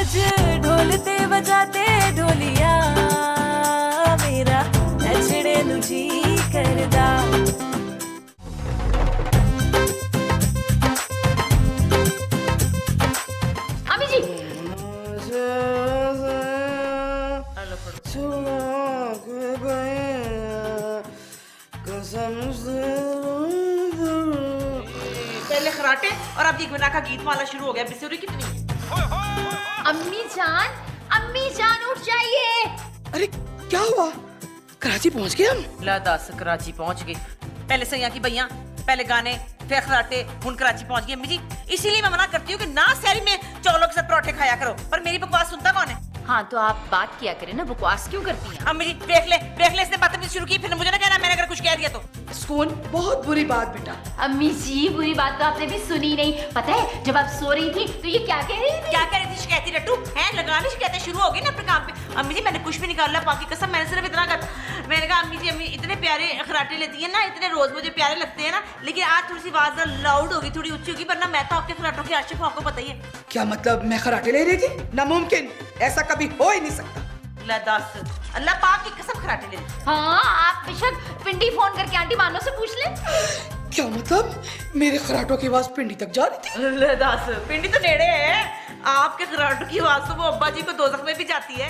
आज ढोलते बजाते ढोलिया मेरा नचड़े नु जी करदा। अम्मी जी पहले खराटे और अब दिग्विना का गीत माला शुरू हो गया। बिसुरी कितनी है? अम्मी जान उठ जाइए। अरे क्या हुआ? कराची पहुंच गए हम? ला दस कराची पहुंच गए। पहले सैया की भैया, पहले गाने, फिर खराटे, हुन कराची पहुंच गए। अम्मी जी इसीलिए मैं मना करती हूँ कि ना शहरी में चौलों के साथ परोठे खाया करो, पर मेरी बकवास सुनता कौन है? हाँ तो आप बात किया करें ना, बकवास क्यों करती हैं? अम्मी जी देख ले इसने बदतमीजी शुरू की, फिर मुझे ना कहना मैंने अगर कुछ कह दिया तो। सुकून, बहुत बुरी बात बेटा। अम्मी जी बुरी बात तो आपने भी सुनी नहीं। पता है जब आप सो रही थी तो ये क्या कह रही थी? क्या कह रही थी? शिकायती रट्टू है, लगाने शिकायतें शुरू हो गई ना अपने काम पे। अम्मी जी मैंने कुछ भी निकाला, बाकी कसम मैंने सिर्फ इतना कहा, मैंने कहा अम्मी जी अम्मी इतने प्यारे खराटे लेती है ना, इतने रोज मुझे प्यारे लगते हैं ना, लेकिन आज थोड़ी सी आवाज लाउड होगी, थोड़ी ऊंची होगी, वरना मैं तो आपके खराटों की आशिक हूं, आपको पता ही है। क्या मतलब मैं खराटे ले रही थी? नामुमकिन, ऐसा कभी हो ही नहीं सकता। अल्लाह पाक की कसम खराटे ले। हाँ आप बेशक पिंडी फोन करके आंटी मानो से पूछ ले। क्या मतलब मेरे खराटों की आवाज पिंडी तक जा रही थी? पिंडी तो नेड़े है, आपके खराटों की आवाज तो वो अब्बा जी को दोज़ख में भी जाती है।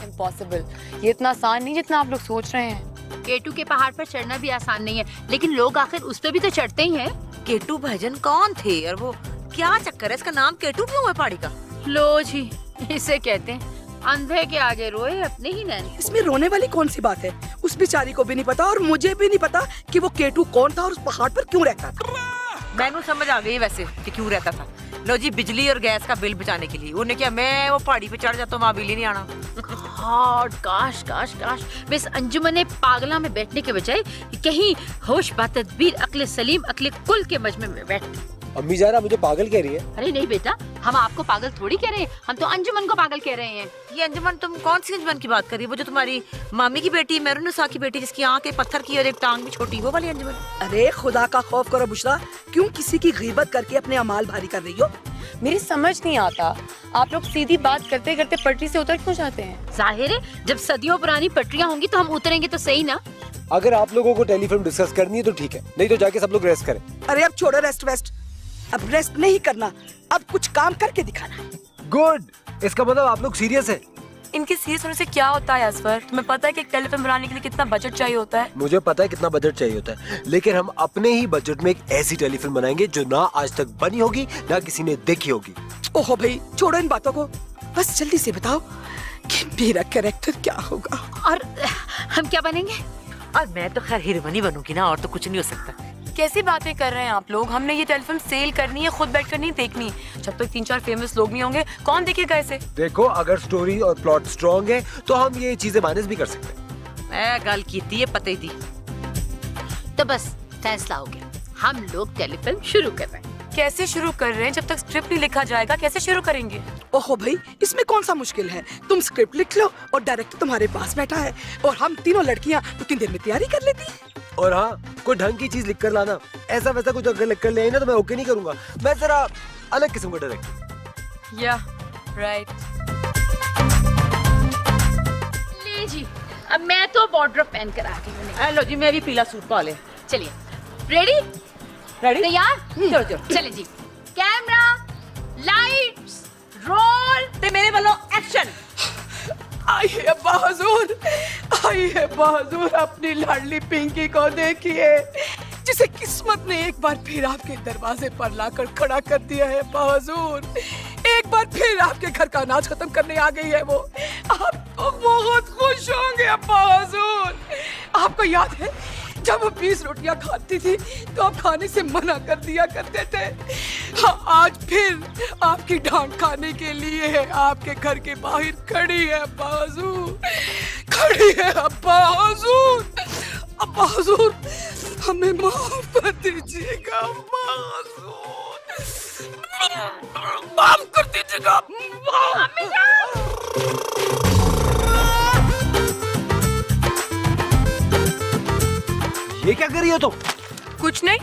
इम्पॉसिबल, ये इतना आसान नहीं जितना आप लोग सोच रहे हैं। केटू के पहाड़ पर चढ़ना भी आसान नहीं है, लेकिन लोग आखिर उस पर भी तो चढ़ते ही हैं। केटू भाईजान कौन थे और वो क्या चक्कर है, इसका नाम केटू क्यों है पहाड़ी का? लो जी इसे कहते हैं अंधे के आगे रोए अपने ही नैन। इसमें रोने वाली कौन सी बात है? उस बेचारी को भी नहीं पता और मुझे भी नहीं पता कि वो केटू कौन था और उस पहाड़ पर क्यों रहता था। मैंने समझ आ गई वैसे कि क्यों रहता था। लो जी बिजली और गैस का बिल बचाने के लिए। उन्हें क्या मैं वो पहाड़ी पे चढ़ जाता हूँ, वहाँ बिल ही नहीं आना। हाँ काश काश काश मैं इस अंजुमन पागला में बैठने के बजाय कहीं होश बातदबीर अक्ल सलीम अक्ल कुल के मजमे में बैठती। अम्मी जारा मुझे पागल कह रही है? अरे नहीं बेटा, हम आपको पागल थोड़ी कह रहे हैं, हम तो अंजुमन को पागल कह रहे हैं। ये अंजुमन, तुम कौन सी अंजुमन की बात कर रही है? वो जो तुम्हारी मामी की बेटी मेहरुन्निसा की बेटी, जिसकी आंखें पत्थर की और एक टांग भी छोटी, वो वाली अंजुमन? अरे खुदा का खौफ करो बुशरा, क्यों किसी की गीबत करके अपने अमाल भारी कर रही हो? मेरी समझ नहीं आता, आप लोग सीधी बात करते करते पटरी से उतर क्यों जाते हैं? जाहिर है जब सदियों पुरानी पटरियां होंगी तो हम उतरेंगे तो सही ना। अगर आप लोगों को टेलीफिल्म डिस्कस करनी है तो ठीक है, नहीं तो जाके सब लोग रेस्ट करें। अरे अब छोड़ो रेस्ट वेस्ट, अब रेस्ट नहीं करना, अब कुछ काम करके दिखाना। गुड, इसका मतलब आप लोग सीरियस हैं। इनके सीरियस होने से क्या होता है असफर? तुम्हें पता है कि एक टेलीफिल्म बनाने के लिए कितना बजट चाहिए होता है? मुझे पता है कितना बजट चाहिए होता है, लेकिन हम अपने ही बजट में एक ऐसी टेलीफिल्म बनाएंगे जो ना आज तक बनी होगी ना किसी ने देखी होगी। ओहो भाई छोड़ो इन बातों को, बस जल्दी से बताओ कि मेरा कैरेक्टर क्या होगा। और हम क्या बनेंगे? और मैं तो खैर हीरोइनी बनूंगी ना, और तो कुछ नहीं हो सकता। कैसी बातें कर रहे हैं आप लोग? हमने ये टेलीफिल्म सेल करनी है, खुद बैठकर नहीं देखनी। जब तक 3-4 फेमस लोग नहीं होंगे कौन देखेगा इसे? देखो अगर स्टोरी और प्लॉट स्ट्रॉन्ग है तो हम ये चीजें मैनेज भी कर सकते हैं। मैं गल की थी, ये पता ही थी। तो बस फैसला हो गया, हम लोग टेलीफिल्म शुरू कर रहे हैं। कैसे शुरू कर रहे हैं? जब तक स्क्रिप्ट नहीं लिखा जाएगा कैसे शुरू करेंगे? ओहो भाई इसमें कौन सा मुश्किल है, तुम स्क्रिप्ट लिख लो और डायरेक्टर तुम्हारे पास बैठा है और हम तीनों लड़कियां 2-3 दिन में तैयारी कर लेती हैं। और हाँ, कोई ढंग की चीज लिख कर लाना, ऐसा वैसा कुछ अगर लिख कर ले आई ना तो मैं ओके नहीं करूंगा। मैं जरा अलग किस्म का डायरेक्टर। या राइट। ले जी अब मैं तो बॉर्डर पहन कर आ गई हूँ। लो जी मैं भी पीला सूट पा ले। चलिए रेडी रेडी? तैयार? चलो चलो चले जी, कैमरा लाइट्स रोल। ते मेरे वालों एक्शन। आई है बहादुर, आई है बहादुर, अपनी लाडली पिंकी को देखिए जिसे किस्मत ने एक बार फिर आपके दरवाजे पर लाकर खड़ा कर दिया है। बहादुर एक बार फिर आपके घर का अनाज खत्म करने आ गई है वो। आप तो बहुत खुश होंगे बहादुर। आपको याद है जब वो 20 रोटियां खाती थी तो आप खाने से मना कर दिया करते थे। हाँ, आज फिर आपकी डांट खाने के लिए है आपके घर के बाहर खड़ी है बाजूर, खड़ी है अब्बा हुजूर। अब्बा हुजूर हमें माफ कर दीजिएगा, माफ कर दीजिएगा। ये क्या कर रही हो तुम? कुछ नहीं,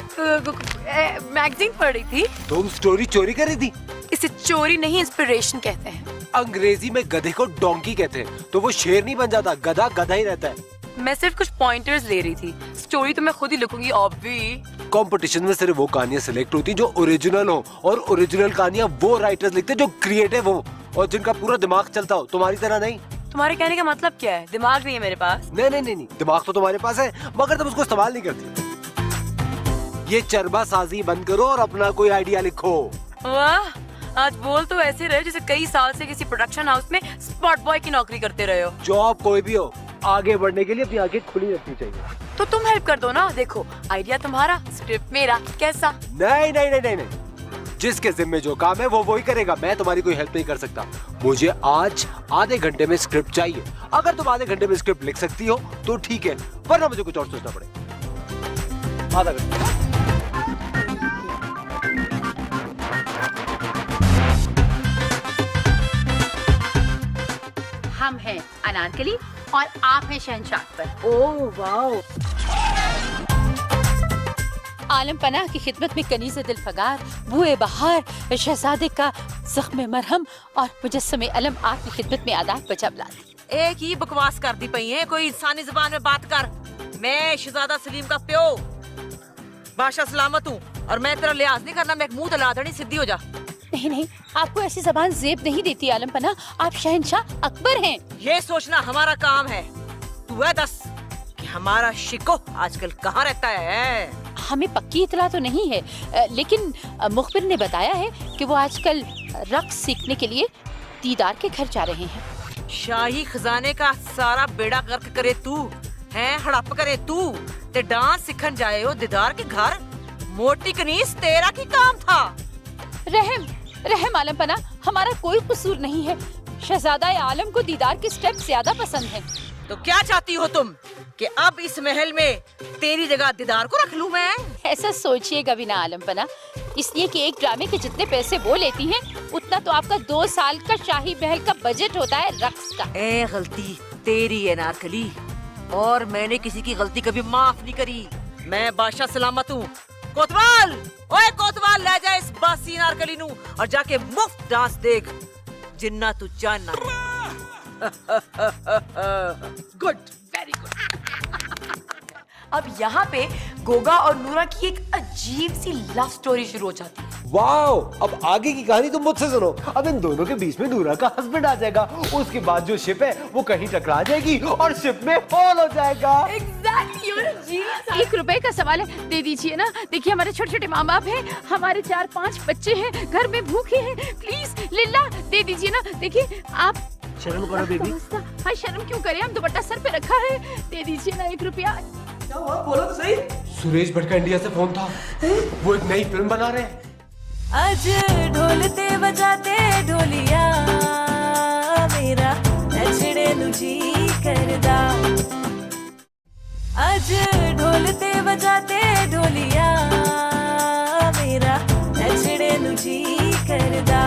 मैगजीन पढ़ रही थी। तुम स्टोरी चोरी कर रही थी? इसे चोरी नहीं, इंस्पिरेशन कहते हैं। अंग्रेजी में गधे को डोंकी कहते हैं। तो वो शेर नहीं बन जाता, गधा गधा ही रहता है। मैं सिर्फ कुछ पॉइंटर्स ले रही थी, स्टोरी तो मैं खुद ही लिखूंगी ऑब्वी। कंपटीशन में सिर्फ वो कहानियां सिलेक्ट होती जो ओरिजिनल हो, और ओरिजिनल कहानियां वो राइटर्स लिखते जो क्रिएटिव हो और जिनका पूरा दिमाग चलता हो, तुम्हारी तरह नहीं। तुम्हारे कहने का मतलब क्या है? दिमाग नहीं है मेरे पास? नहीं नहीं नहीं, नहीं। दिमाग तो तुम्हारे पास है, मगर तुम उसको इस्तेमाल नहीं करती। ये चरबा साजी बंद करो और अपना कोई आइडिया लिखो। वाह, आज बोल तो ऐसे रहे जैसे कई साल से किसी प्रोडक्शन हाउस में स्पॉट बॉय की नौकरी करते रहे हो। जॉब कोई भी हो, आगे बढ़ने के लिए अपनी आंखें खुली रखनी चाहिए। तो तुम हेल्प कर दो ना। देखो, आइडिया तुम्हारा, स्क्रिप्ट मेरा, कैसा? नहीं नहीं नहीं नहीं नहीं, जिसके जिम्मे जो काम है वो वही करेगा। मैं तुम्हारी कोई हेल्प नहीं कर सकता। मुझे आज आधे घंटे में स्क्रिप्ट चाहिए। अगर तुम आधे घंटे में स्क्रिप्ट लिख सकती हो तो ठीक है, वरना मुझे कुछ और सोचना पड़ेगा। आधा घंटा। हम हैं अनारकली और आप हैं शहंशाह अकबर। Oh wow. आलम पनाह की खिदमत में कनीज़े दिल फगार, बुए बहार, शहजादे का ज़ख्म मरहम और मुजस्समे अलम आपकी खिदमत में आदाब बचा। एक ही बकवास कर दी पई है, कोई इंसानी जुबान में बात कर। मैं शहजादा सलीम का प्यो बादशाह सलामत हूँ और मैं तेरा लिहाज नहीं करना। मैं मुंह तला देनी, सीधी हो जा। नहीं नहीं, आपको ऐसी जबान ज़ेब नहीं देती आलम पनाह, आप शहंशाह अकबर हैं। ये सोचना हमारा काम है। तू है दस कि हमारा शिको आजकल कहाँ रहता है? हमें पक्की इतला तो नहीं है, लेकिन मुखबिर ने बताया है कि वो आजकल रक्स सीखने के लिए दीदार के घर जा रहे हैं। शाही खजाने का सारा बेड़ा गर्क करे तू है, हड़प करे तू ते डांस सीखन जाए हो दीदार के घर। मोटी कनीस तेरा की काम था। रहम रहम आलम पनाह, हमारा कोई कसूर नहीं है। शहजादा आलम को दीदार के स्टेप ज्यादा पसंद है। तो क्या चाहती हो तुम कि अब इस महल में तेरी जगह दीदार को रख लूं मैं? ऐसा सोचिएगा भी ना आलम पनाह, इसलिए कि एक ड्रामे के जितने पैसे वो लेती हैं, उतना तो आपका 2 साल का शाही महल का बजट होता है रक्स का। ए गलती तेरी है नारकली, और मैंने किसी की गलती कभी माफ नहीं करी। मैं बादशाह सलामत हूँ। कोतवाल, ओए कोतवाल, ले जा इस बासी नारकली नू और जाके मुफ्त डांस देख जिन्ना तू जानना। Good, very good. अब यहाँ पे गोगा और नूरा की एक अजीब सी लव स्टोरी शुरू हो जाती है। वाओ, अब आगे की कहानी तुम मुझसे सुनो। अब इन दोनों के बीच में नूरा का हस्बैंड आ जाएगा। उसके बाद जो शिप है वो कहीं टकरा जाएगी और शिप में फॉल हो जाएगा। Exactly, you're a genius. 1 रुपए का सवाल है, दे दीजिए ना। देखिए हमारे छोटे छोटे माँ बाप हैं, हमारे 4-5 बच्चे हैं, घर में भूखे हैं। प्लीज लिल्ला दे दीजिए ना। देखिए आप शर्म करो बेबी। हाँ, शर्म क्यों करें, हम दुपट्टा सर पे रखा है। दे दीजिए ना 1 रुपया। क्या हुआ, बोलो तो सही। सुरेश भट्ट का इंडिया से फोन था, वो एक नई फिल्म बना रहे हैं। आज ढोलते बजाते ढोलिया मेरा नचड़े नु जी करदा। आज ढोलते बजाते ढोलिया मेरा नचड़े नु जी करदा।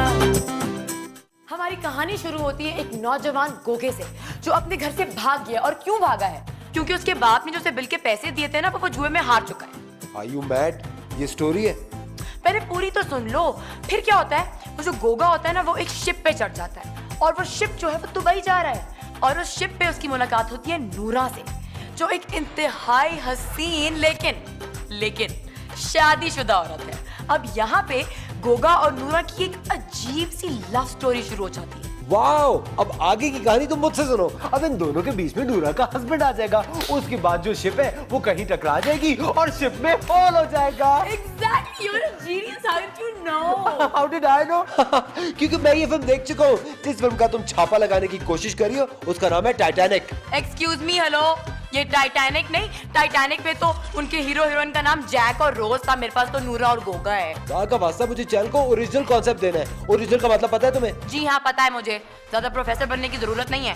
हमारी कहानी शुरू होती है एक नौजवान गोगे से जो अपने घर से भाग गया। और क्यों भागा है? क्योंकि उसके बाप ने जो उसे बिल के पैसे दिए थे ना, वो जुए में हार चुका है। Are you mad? ये स्टोरी है। पहले पूरी तो सुन लो। फिर क्या होता है, वो जो गोगा होता है ना, वो एक शिप पे चढ़ जाता है और वो शिप जो है वो दुबई जा रहा है। और उस शिप पे उसकी मुलाकात होती है नूरा से, जो एक इंतहाई हसीन लेकिन शादीशुदा औरत है। अब यहाँ पे गोगा और नूरा की एक अजीब सी लव स्टोरी शुरू हो जाती है। वाओ, अब आगे की कहानी तुम मुझसे सुनो। अब इन दोनों के बीच में नूरा का हस्बैंड आ जाएगा। उसके बाद जो शिप है वो कहीं टकरा जाएगी और शिप में फॉल हो जाएगा। Exactly, you're a genius. How did you know? How did I know? क्योंकि मैं ये फिल्म देख चुका हूँ। जिस फिल्म का तुम छापा लगाने की कोशिश करी हो उसका नाम है टाइटैनिक। Excuse me, hello. ये टाइटैनिक नहीं, टाइटैनिक में तो उनके हीरो हीरोइन का नाम जैक और रोज था। मेरे पास तो नूरा और गोगा है। खुदा का वास्ता, मुझे चैनल को ओरिजिनल कॉन्सेप्ट देना है। ओरिजिनल का मतलब पता है तुम्हें? जी हाँ, पता है मुझे। ज्यादा प्रोफेसर बनने की जरूरत नहीं है।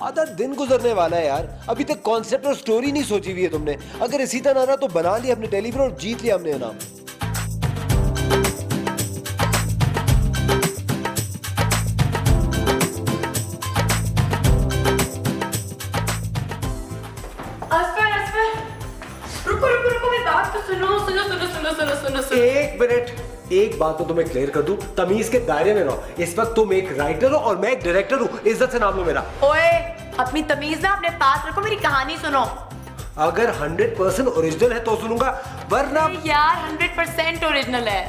आधा दिन गुजरने वाला है यार, अभी तक कॉन्सेप्ट और स्टोरी नहीं सोची हुई है तुमने। अगर इसी तरह रहा तो बना लिया अपने टेलीविजन और जीत लिया हमने इनाम। रुको, मेरी बात तो सुनो। एक बात तो तुम्हें क्लियर कर दूं, तमीज के दायरे में रहो। इस वक्त तुम एक राइटर हो और मैं एक डायरेक्टर हूँ, इज्जत से नाम लो मेरा। ओए, अपनी तमीज ना अपने पास रखो, मेरी कहानी सुनो। अगर 100% ओरिजिनल है तो सुनूंगा, वरना यार 100% ओरिजिनल है।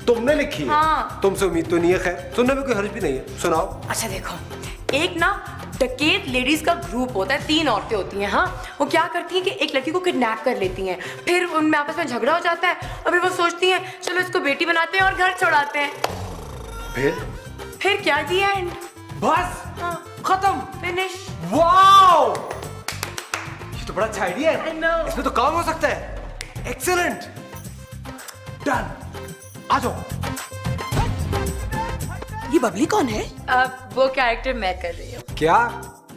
तुमने लिखी है? हाँ। तुमसे उम्मीद तो नहीं है, खैर सुनने में कोई हर्ज भी नहीं है, सुनाओ। अच्छा देखो, एक ना डकैत लेडीज का ग्रुप होता है, 3 औरतें होती हैं। हाँ, वो क्या करती हैं कि एक लड़की को किडनैप कर लेती हैं, फिर उनमें आपस में झगड़ा हो जाता है और फिर वो सोचती हैं चलो इसको बेटी बनाते हैं और घर छोड़ाते हैं। फिर क्या जी एंड? बस हाँ। खत्म, फिनिश। वाओ, ये तो बड़ा अच्छा आइडिया है, इसमें तो काम हो सकता है। एक्सीलेंट, डन, आ जाओ। ये बबली कौन है? वो कैरेक्टर मैं कर रही हूँ। क्या?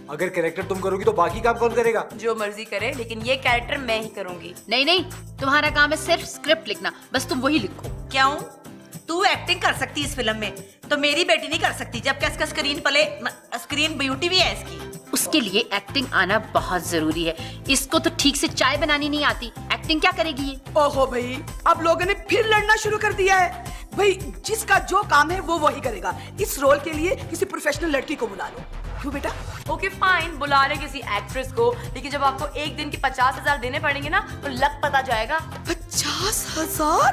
अगर कैरेक्टर तुम करोगी तो बाकी काम कौन करेगा? जो मर्जी करे, लेकिन ये कैरेक्टर मैं ही करूंगी। नहीं नहीं, तुम्हारा काम है सिर्फ स्क्रिप्ट लिखना, बस तुम वही लिखो। क्यों? तू एक्टिंग कर सकती है इस फिल्म में, तो मेरी बेटी नहीं कर सकती, जबकि इसका स्क्रीन ब्यूटी भी है इसकी। उसके लिए एक्टिंग आना बहुत जरूरी है। इसको तो ठीक से चाय बनानी नहीं आती, एक्टिंग क्या करेगी ये? ओहो भाई, अब लोगों ने फिर लड़ना शुरू कर दिया है। भाई जिसका जो काम है वो वही करेगा। इस रोल के लिए किसी प्रोफेशनल लड़की को बुला लो। क्यों बेटा? ओके फाइन, बुला रहे किसी एक्ट्रेस को, लेकिन जब आपको एक दिन की 50,000 देने पड़ेंगे ना तो लग पता जाएगा। 50,000?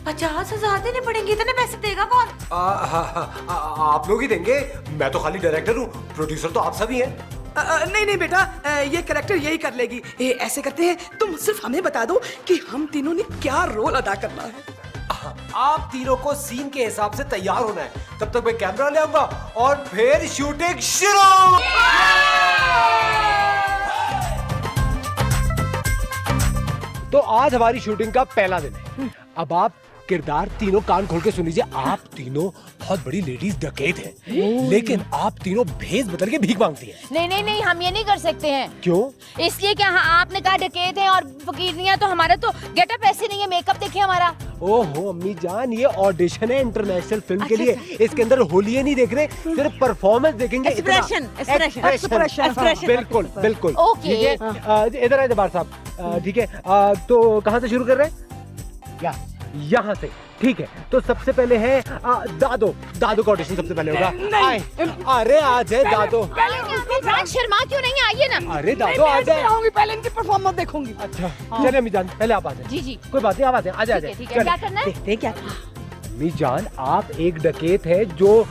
50,000 देने पड़ेंगे? इतने पैसे देगा कौन? आप लोग ही देंगे, मैं तो खाली डायरेक्टर हूँ, प्रोड्यूसर तो आप सभी हैं। नहीं बेटा, ये कैरेक्टर यही कर लेगी। ऐसे करते हैं, तुम सिर्फ हमें बता दो कि हम तीनों ने क्या रोल अदा करना है। आप तीनों को सीन के हिसाब से तैयार होना है, तब तक मैं कैमरा ले आऊंगा और फिर शूटिंग शुरू। तो आज हमारी शूटिंग का पहला दिन है। अब आप किरदार तीनों कान खोल के सुन लीजिए। आप तीनों बहुत बड़ी लेडीज डकैत हैं, लेकिन आप तीनों भेष बदल के भीख मांगती हैं। नहीं नहीं नहीं, हम ये नहीं कर सकते हैं। क्यों? इसलिए क्या आपने कहा डकैत हैं और फकीरनियां, तो हमारा तो गेटअप ऐसे नहीं है, मेकअप देखिए हमारा। ओहो अम्मी जान, ये ऑडिशन है इंटरनेशनल फिल्म के लिए। इसके अंदर होलिये नहीं देख रहे, सिर्फ परफॉर्मेंस देखेंगे। एक्सप्रेशन। बिल्कुल बिल्कुल। ओके। ठीक है, इधर आए जब्बार साहब। ठीक है, तो कहाँ से शुरू कर रहे हैं? यहाँ से। ठीक है, तो सबसे पहले है दादो का ऑडिशन सबसे पहले होगा। अरे आज है दादो। शर्मा क्यों नहीं, आइए ना। अरे दादो आ जाए, पहले इनकी परफॉर्मेंस देखूंगी। अच्छा चलिए अम्मी जान, पहले आप आ जाए। जी जी, कोई बात नहीं, आप आ जाए, आ जाए। ठीक है, क्या करना है? क्या? अम्मी जान, आप एक डकैत है जो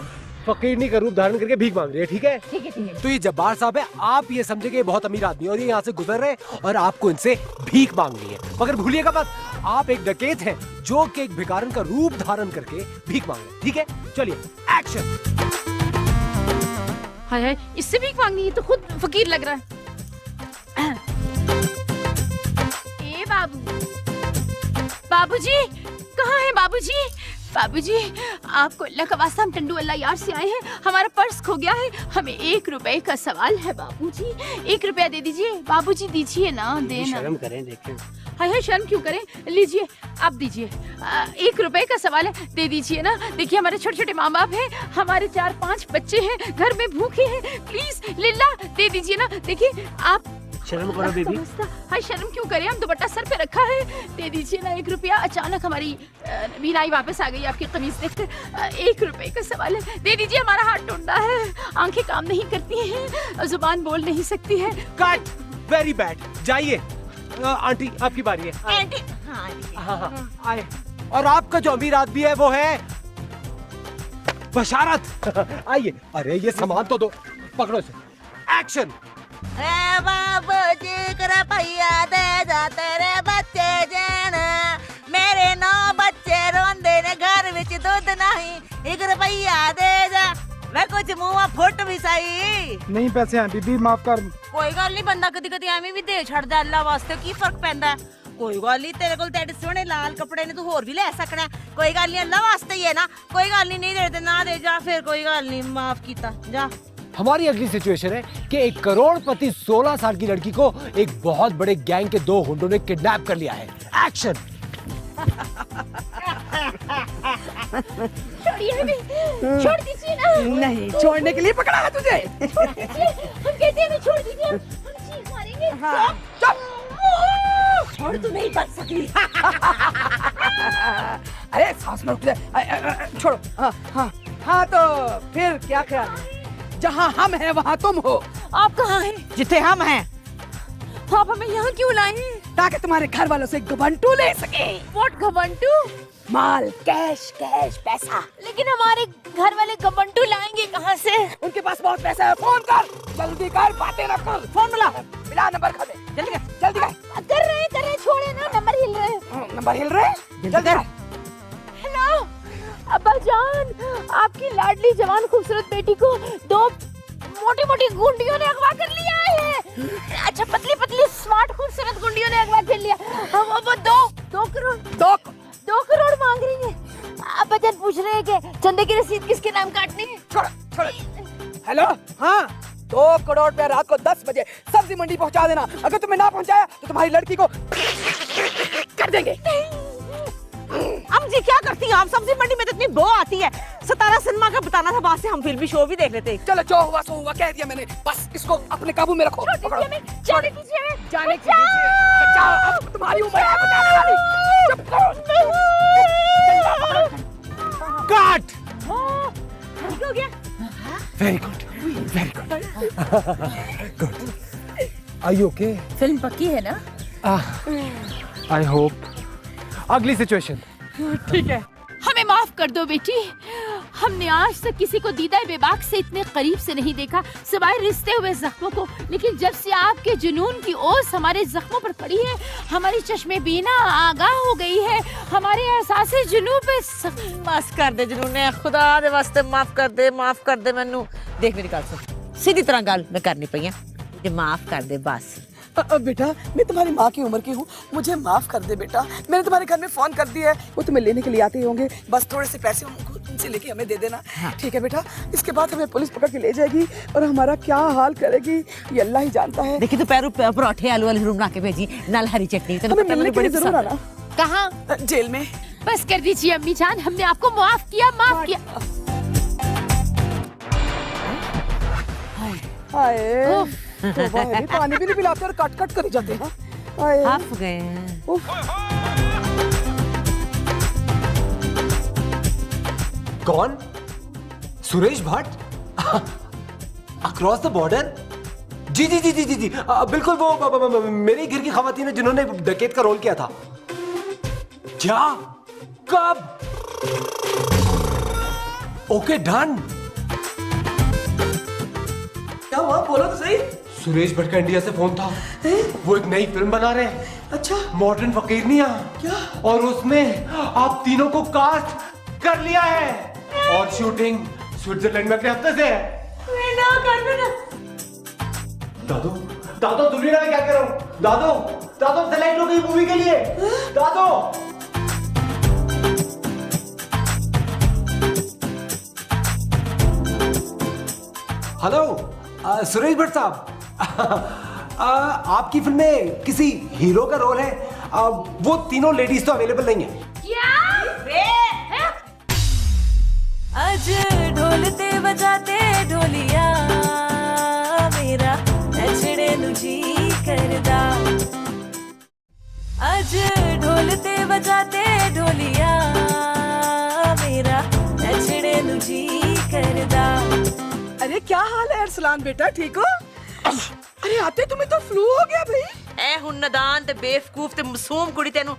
फकीरनी का रूप धारण करके भीख मांग रही है। ठीक है, ठीक है, ठीक है। तो ये जब्बार साहब है, आप ये समझे कि बहुत अमीर आदमी है और ये यहाँ से गुजर रहे हैं और आपको इनसे भीख मांगनी है। मगर भूलिएगा मत, आप एक डकैत हैं जो कि एक भिखारन का रूप धारण करके भीख मांग रहे हैं। ठीक है, चलिए एक्शन। हाय हाय, इससे भीख मांगनी है तो खुद फकीर लग रहा है। ए बाबूजी, कहाँ है बाबूजी? बाबूजी, आपको अल्लाह का वास्ता, हम टंडू अल्लाह यार से आए हैं, हमारा पर्स खो गया है, हमें 1 रुपए का सवाल है बाबूजी। 1 रुपया दे दीजिए बाबूजी, दीजिए ना, देना। शर्म करें, देखें। हाय हाय, शर्म क्यों करें, लीजिए आप दीजिए। 1 रुपए का सवाल है, दे दीजिए ना। देखिए हमारे छोटे छोटे माँ बाप हैं, हमारे 4-5 बच्चे हैं, घर में भूखे हैं, प्लीज लिल्ला दे दीजिए ना। देखिए आप शर्म करो बेबी। हाय शर्म क्यों करें, हम दुपट्टा सर पे रखा है, दे दीजिए ना 1 रुपया। अचानक हमारी बीनाई वापस आ गई आपकी कमीज देखकर। 1 रुपए का सवाल है, दे दीजिए। हमारा हाथ टूटा है, आंखें काम नहीं करती हैं, जुबान बोल नहीं सकती है। Cut, very bad. जाइए आंटी, आपकी बारी है। आंटी, हाँ, आए। और आपका जो अमीर आदमी है वो है बशारत। आइए। अरे ये सामान तो दो, पकड़ो इसे। एक्शन। बाबूजी कर भैया दे जा तेरे बच्चे जैन, मेरे 9 बच्चे रोंदे ने, घर विच दुध नहीं, 1 रुपया दे जा। मैं कुछ मुंह फुट भी सही नहीं पैसे आंटी भी माफ कर। कोई गल नहीं, बंदा कदी कदी एवें भी दे छड़दा, अल्लाह वास्ते की फर्क पैंदा है। कोई गल नहीं, तेरे कोल तेरे सोहने लाल कपड़े ने, तू होर भी ले सकना है। कोई गल नहीं, अल्लाह वास्ते ही है ना। कोई गल नहीं दे ना दे जा, फिर कोई गल नहीं, माफ कीता जा। हमारी अगली सिचुएशन है कि एक करोड़पति 16 साल की लड़की को एक बहुत बड़े गैंग के 2 गुंडों ने किडनैप कर लिया है। एक्शन। छोड़ दीजिए ना। नहीं, छोड़ने के लिए पकड़ा है तुझे। हम कहते हैं ना, छोड़ दीजिए, हम चीख मारेंगे। हाँ, छोड़, तू नहीं बच सकी। अरे सांस में रुक जाए, छोड़ो। हाँ हाँ हाँ, तो फिर क्या ख्याल है? जहाँ हम हैं वहाँ तुम हो। आप कहाँ हैं? जिथे हम हैं, आप हमें यहाँ क्यों लाए? ताकि तुम्हारे घर वालों से घमंडू ले सके। व्हाट घमंडू? माल, कैश कैश, पैसा। लेकिन हमारे घर वाले घमंडू लाएंगे कहाँ से? उनके पास बहुत पैसा है। फोन कर, जल्दी कर, बातें न कर। फोन मिला नंबर खा दे, जल्दी कर, जल्दी कर। कर रहे हैं, छोड़े ना, नंबर हिल रहे हैं। नंबर हिल रहे, जल्दी कर। हेलो अब्बा जान, आपकी लाडली जवान खूबसूरत बेटी को दो मोटी मोटी गुंडियों ने अगवा कर लिया है। अच्छा, पतली पतली स्मार्ट खूबसूरत गुंडियों ने अगवा कर लिया। वो दो करोड़ मांग रही है। अब्बा जान पूछ रहे हैं कि चंदे की रसीद किसके नाम काटनी है। छोड़। हेलो, हाँ, 2 करोड़ रुपया रात को 10 बजे सब्जी मंडी पहुंचा देना। अगर तुम्हें ना पहुंचाया तो तुम्हारी लड़की को कर देंगे। हम जी क्या करती हैं आप? सब्जी मंडी में तो इतनी बो आती है। सितारा सिनेमा का बताना था, बाद से हम फिल्मी शो भी देख लेते। चलो, जो हुआ सो हुआ, कह दिया मैंने। बस इसको अपने काबू में रखो। जाने दीजिए। जाने कीजिए। बचाओ, अब तुम्हारी उम्र है बचाने वाली। चुप करो। काट। ठीक हो गया? Very good, very good, good. Are you okay? Film पक्की है ना? I hope. अगली सिचुएशन। ठीक है। हमें माफ कर दो बेटी, हमने आज तक किसी को दीदार बेबाक से इतने करीब से नहीं देखा सिवाय रिश्ते हुए जख्मों को। लेकिन जब से आपके जुनून की ओस हमारे जख्मों पर पड़ी है, हमारी चश्मे बीना आगाह हो गई है। हमारे एहसासे जुनून पे माफ कर दे जुनूने, खुदा दे वास्ते माफ कर दे मैनू। देख मेरी गल सुन, सीधी तरह गल मैं करनी पई है, मुझे माफ कर दे बस। बेटा, मैं तुम्हारी माँ की उम्र की हूँ, मुझे माफ कर दे बेटा। मैंने तुम्हारे घर में फोन कर दिया है, वो तुम्हें लेने के लिए आते ही होंगे। बस थोड़े से पैसे उनको तुमसे लेके हमें दे देना। ठीक है बेटा? इसके बाद हमें पुलिस पकड़ के ले जाएगी और हमारा क्या हाल करेगी ये अल्लाह ही जानता है। देखी तो पैरों पराठे आलू वाली रूम बना के भेजी, नाल हरी चटनी। हमें मिलने के लिए जरूर आना। कहाँ? जेल में। बस कर दीजिए अम्मी जान, हमने आपको माफ किया। हाय, पानी भी नहीं पिलाते और कट कर जाते हैं। हफ गए हैं। कौन? Suresh Bhatt? Across the border? जी जी जी जी जी जी, बिल्कुल वो मेरे घर की खवातीन है जिन्होंने डकैत का रोल किया था। क्या? कब? Okay done. क्या हुआ? बोलो तो सही। सुरेश भट्ट का इंडिया से फोन था। वो एक नई फिल्म बना रहे हैं। अच्छा, मॉडर्न फकीरनिया। क्या? और उसमें आप तीनों को कास्ट कर लिया है और शूटिंग स्विट्जरलैंड में अगले हफ्ते से है। दादो दुनिया में क्या कर रहा हूँ? दादो सेलेक्ट हो गई मूवी के लिए। दादो हेलो, सुरेश भट्ट साहब, आपकी फिल्म में किसी हीरो का रोल है। वो तीनों लेडीज तो अवेलेबल नहीं है। आज ढोलते बजाते ढोलिया मेरा नचड़े नु जी करदा। आज ढोलते बजाते ढोलिया मेरा नचड़े नु जी करदा। अरे क्या हाल है अरसलान बेटा, ठीक हो? अरे आते तुम्हें तो फ्लू हो गया भाई। ए हुन नदान ते बेवकूफ ते मासूम कुड़ी तेनू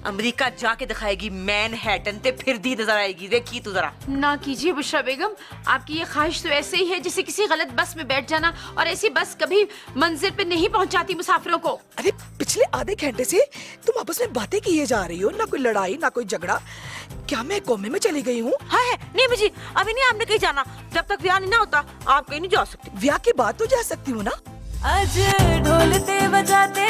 अमेरिका जाके दिखाएगी मैनहट्टन ते फिर दी नजर आएगी। देखी तू जरा। ना कीजिए बुशरा बेगम, आपकी ये ख्वाहिश तो ऐसे ही है जैसे किसी गलत बस में बैठ जाना, और ऐसी बस कभी मंजिल पे नहीं पहुंचाती मुसाफिरों को। अरे पिछले आधे घंटे से तुम आपस में बातें किए जा रही हो, ना कोई लड़ाई ना कोई झगड़ा। क्या मैं कोमे में चली गई हूँ? हाँ है नहीं मुझे अभी नहीं, आपने कहीं जाना। जब तक ब्याह नहीं ना होता आप कहीं नहीं जा सकते। ब्याह के बाद तो जा सकती हूँ ना। आज ढोलते बजाते